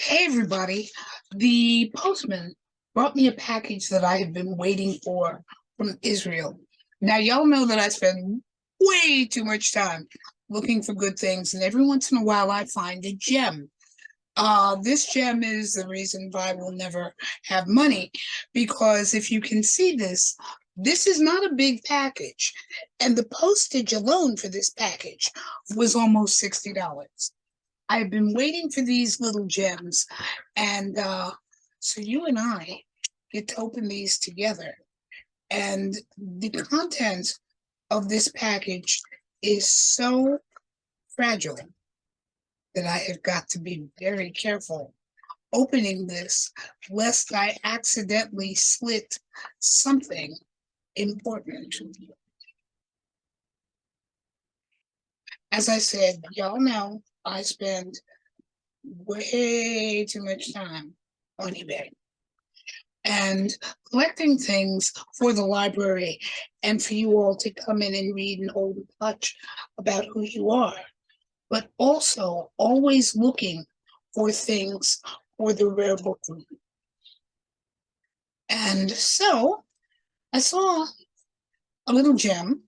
Hey everybody, the postman brought me a package that I have been waiting for from Israel. Now, y'all know that I spend way too much time looking for good things, and every once in a while I find a gem. This gem is the reason why I will never have money, because if you can see this, this is not a big package, and the postage alone for this package was almost $60. I've been waiting for these little gems, and so you and I get to open these together. And the content of this package is so fragile that I have got to be very careful opening this, lest I accidentally slit something important. As I said, y'all know I spend way too much time on eBay and collecting things for the library and for you all to come in and read and hold a touch about who you are, but also always looking for things for the rare book room. And so I saw a little gem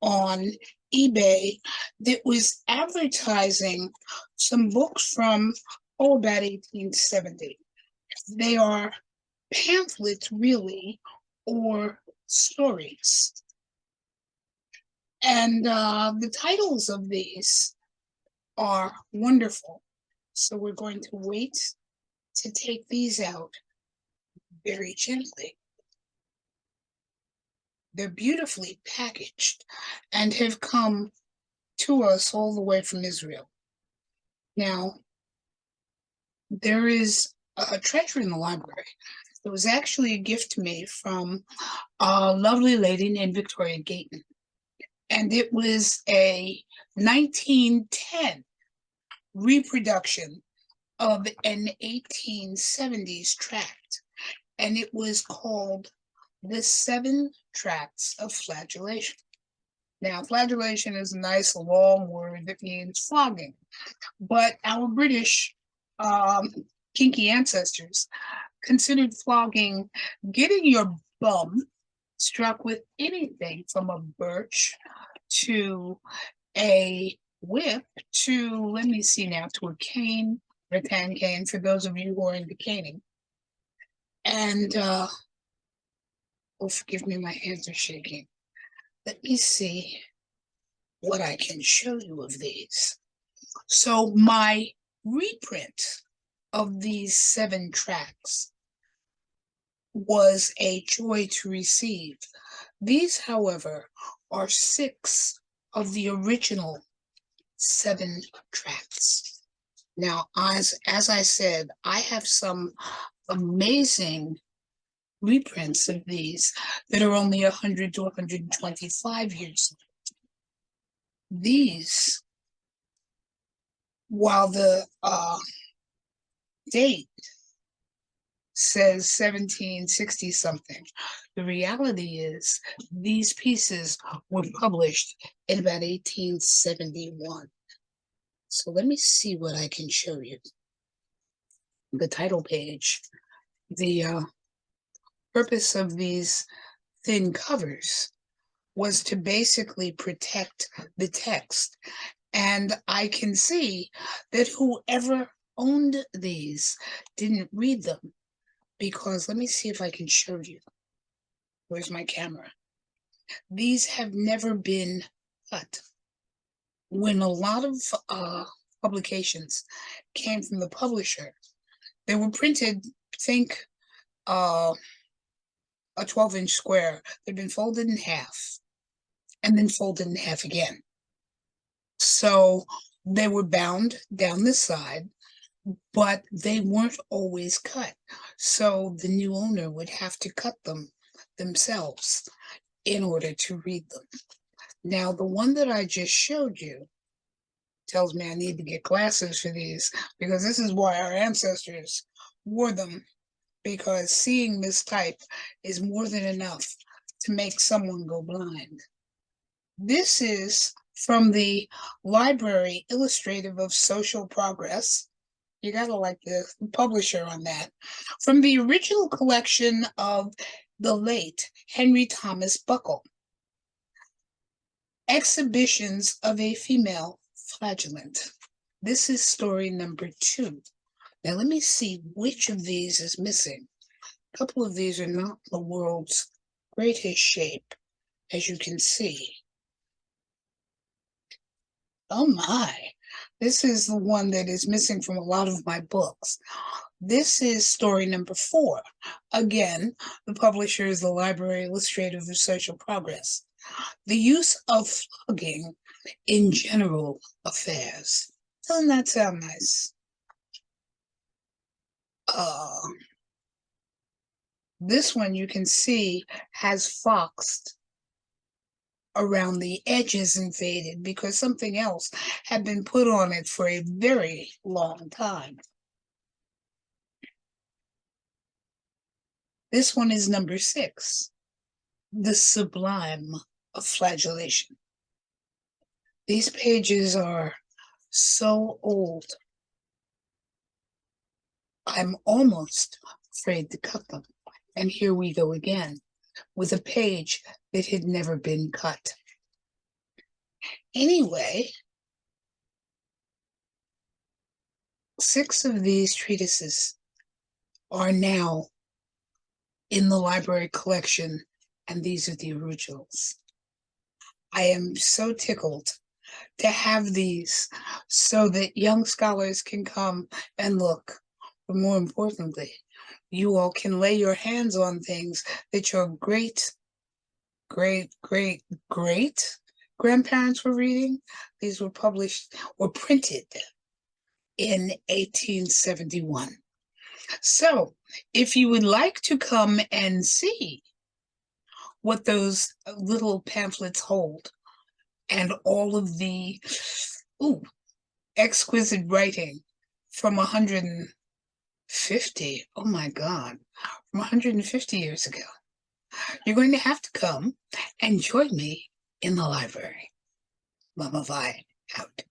on eBay that was advertising some books from about 1870. They are pamphlets, really, or stories. And the titles of these are wonderful. So we're going to wait to take these out very gently. They're beautifully packaged and have come to us all the way from Israel. Now, there is a treasure in the library. It was actually a gift to me from a lovely lady named Victoria Gayton. And it was a 1910 reproduction of an 1870s tract. And it was called The Seven Tracts of Flagellation. Now, flagellation is a nice long word that means flogging. But our British kinky ancestors considered flogging getting your bum struck with anything from a birch to a whip to, let me see now, to a cane, rattan cane, for those of you who are into caning. And, oh, forgive me, my hands are shaking. Let me see what I can show you of these. So my reprint of these 7 tracts was a joy to receive. These, however, are 6 of the original 7 tracts. Now, as I said, I have some amazing reprints of these that are only 100 to 125 years old. These, while the date says 1760 something, the reality is these pieces were published in about 1871. So let me see what I can show you. The title page. The purpose of these thin covers was to basically protect the text. And I can see that whoever owned these didn't read them, because let me see if I can show you. Where's my camera? These have never been cut. When a lot of publications came from the publisher, they were printed, think a 12-inch square. They'd been folded in half and then folded in half again. So they were bound down the side, but they weren't always cut. So the new owner would have to cut them themselves in order to read them. Now, the one that I just showed you tells me I need to get glasses for these, because this is why our ancestors wore them, because seeing this type is more than enough to make someone go blind. This is from the Library Illustrative of Social Progress, You gotta like the publisher on that. From the original collection of the late Henry Thomas Buckle, Exhibitions of a Female Flagellant. This is story number 2. Now let me see which of these is missing. A couple of these are not the world's greatest shape, as you can see. Oh my, this is the one that is missing from a lot of my books. This is story number 4. Again, the publisher is the Library Illustrated of Social Progress. The use of flogging in general affairs. Doesn't that sound nice? This one you can see has foxed around the edges and faded because something else had been put on it for a very long time. This one is number 6, The Sublime of Flagellation. These pages are so old, I'm almost afraid to cut them. And here we go again with a page that had never been cut. Anyway, 6 of these treatises are now in the library collection, and these are the originals. I am so tickled to have these so that young scholars can come and look. But more importantly, you all can lay your hands on things that your great grandparents were reading. These were published or printed in 1871. So if you would like to come and see what those little pamphlets hold and all of the exquisite writing from 150, oh my God, from 150 years ago, you're going to have to come and join me in the library. Mama Vi, out.